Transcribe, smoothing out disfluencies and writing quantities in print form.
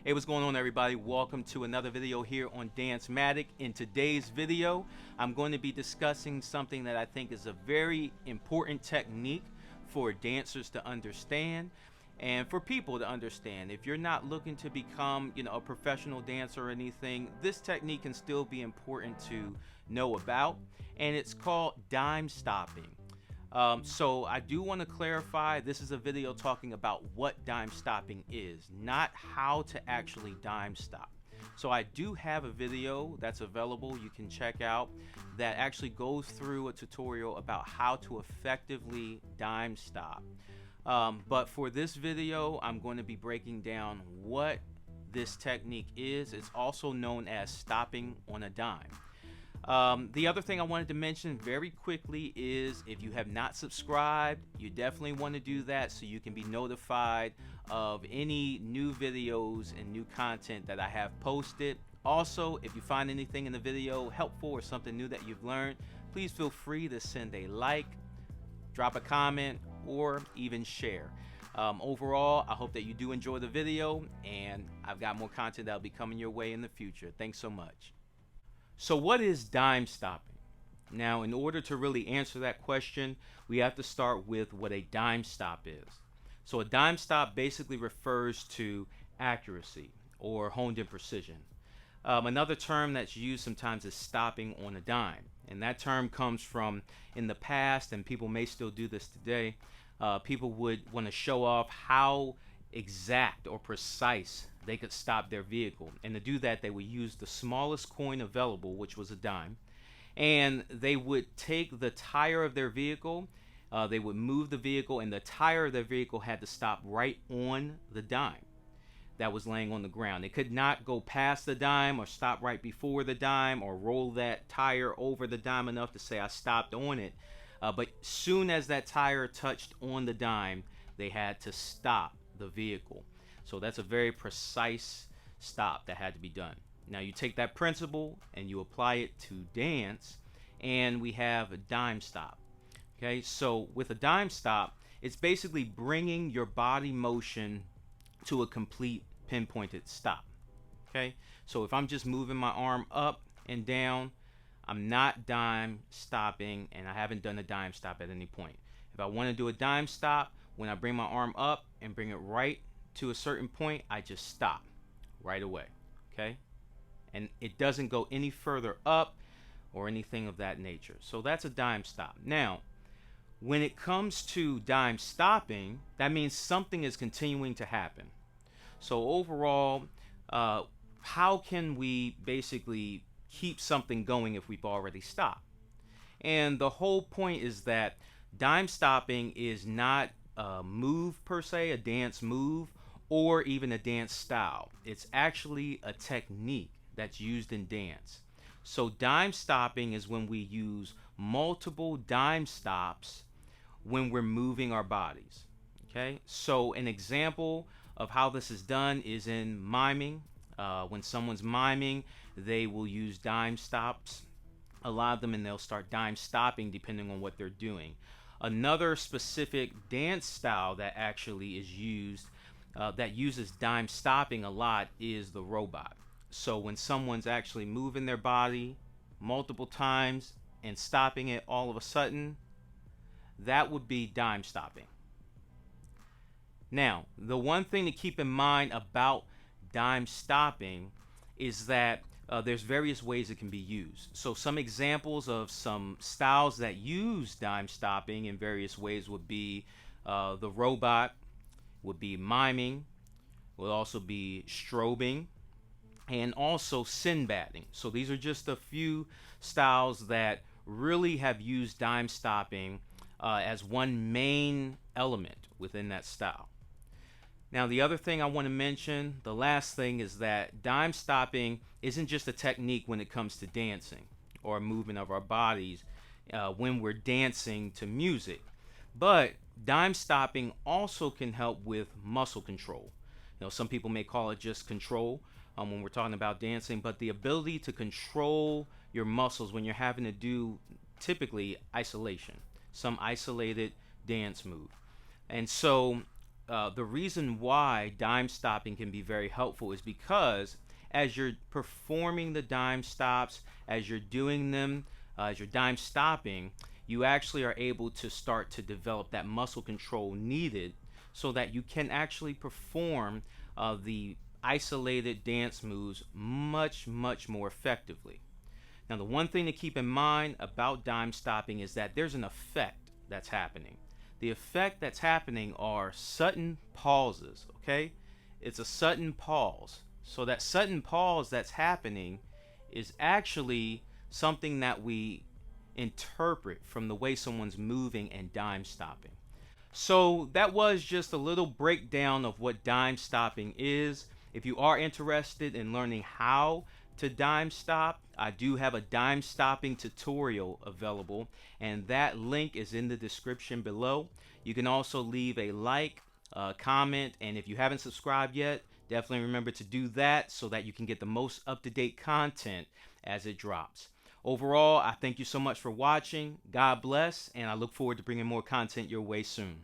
Hey, what's going on, everybody? Welcome to another video here on Dancematic. In today's video, I'm going to be discussing something that I think is a very important technique for dancers to understand and for people to understand. If you're not looking to become, a professional dancer or anything, this technique can still be important to know about, and it's called dime stopping. So I do want to clarify, this is a video talking about what dime stopping is, not how to actually dime stop. So I do have a video that's available you can check out that actually goes through a tutorial about how to effectively dime stop. But for this video, I'm going to be breaking down what this technique is. It's also known as stopping on a dime. The other thing I wanted to mention very quickly is if you have not subscribed, you definitely want to do that so you can be notified of any new videos and new content that I have posted. Also, if you find anything in the video helpful or something new that you've learned, please feel free to send a like, drop a comment, or even share. Overall, I hope that you do enjoy the video, and I've got more content that'll be coming your way in the future. Thanks so much. So what is dime stopping? Now, in order to really answer that question, we have to start with what a dime stop is. So a dime stop basically refers to accuracy or honed in precision. Another term that's used sometimes is stopping on a dime. And that term comes from in the past, and people may still do this today. People would want to show off how exact or precise they could stop their vehicle, and to do that they would use the smallest coin available, which was a dime, and they would take the tire of their vehicle, they would move the vehicle, and the tire of their vehicle had to stop right on the dime that was laying on the ground. They could not go past the dime or stop right before the dime or roll that tire over the dime enough to say I stopped on it, but soon as that tire touched on the dime, they had to stop the vehicle. So that's a very precise stop that had to be done. Now you take that principle and you apply it to dance, and we have a dime stop. Okay, so with a dime stop, it's basically bringing your body motion to a complete pinpointed stop. Okay, so if I'm just moving my arm up and down, I'm not dime stopping, and I haven't done a dime stop at any point. If I want to do a dime stop, when I bring my arm up and bring it right to a certain point, I just stop right away. Okay, and it doesn't go any further up or anything of that nature. So that's a dime stop. Now, when it comes to dime stopping, that means something is continuing to happen. So overall, how can we basically keep something going if we've already stopped? And the whole point is that dime stopping is not a move per se, a dance move, or even a dance style. It's actually a technique that's used in dance. So dime stopping is when we use multiple dime stops when we're moving our bodies. Okay, so an example of how this is done is in miming. When someone's miming, they will use dime stops, a lot of them, and they'll start dime stopping depending on what they're doing. Another specific dance style that actually is used that uses dime stopping a lot is the robot. So when someone's actually moving their body multiple times and stopping it all of a sudden, that would be dime stopping. Now, the one thing to keep in mind about dime stopping is that there's various ways it can be used. So some examples of some styles that use dime stopping in various ways would be the robot, would be miming, would also be strobing, and also sinbadding. So these are just a few styles that really have used dime stopping as one main element within that style. Now, the other thing I want to mention, the last thing, is that dime stopping isn't just a technique when it comes to dancing or movement of our bodies when we're dancing to music, but dime stopping also can help with muscle control. Some people may call it just control when we're talking about dancing, but the ability to control your muscles when you're having to do typically isolation, some isolated dance move. And so the reason why dime stopping can be very helpful is because as you're performing the dime stops, as you're doing them, as you're dime stopping, you actually are able to start to develop that muscle control needed so that you can actually perform the isolated dance moves much more effectively. Now, the one thing to keep in mind about dime stopping is that there's an effect that's happening. The effect that's happening are sudden pauses, okay? It's a sudden pause. So that sudden pause that's happening is actually something that we interpret from the way someone's moving and dime stopping. So that was just a little breakdown of what dime stopping is. If you are interested in learning how to dime stop, I do have a dime stopping tutorial available, and that link is in the description below. You can also leave a like, comment, and if you haven't subscribed yet, definitely remember to do that so that you can get the most up-to-date content as it drops. Overall, I thank you so much for watching. God bless, and I look forward to bringing more content your way soon.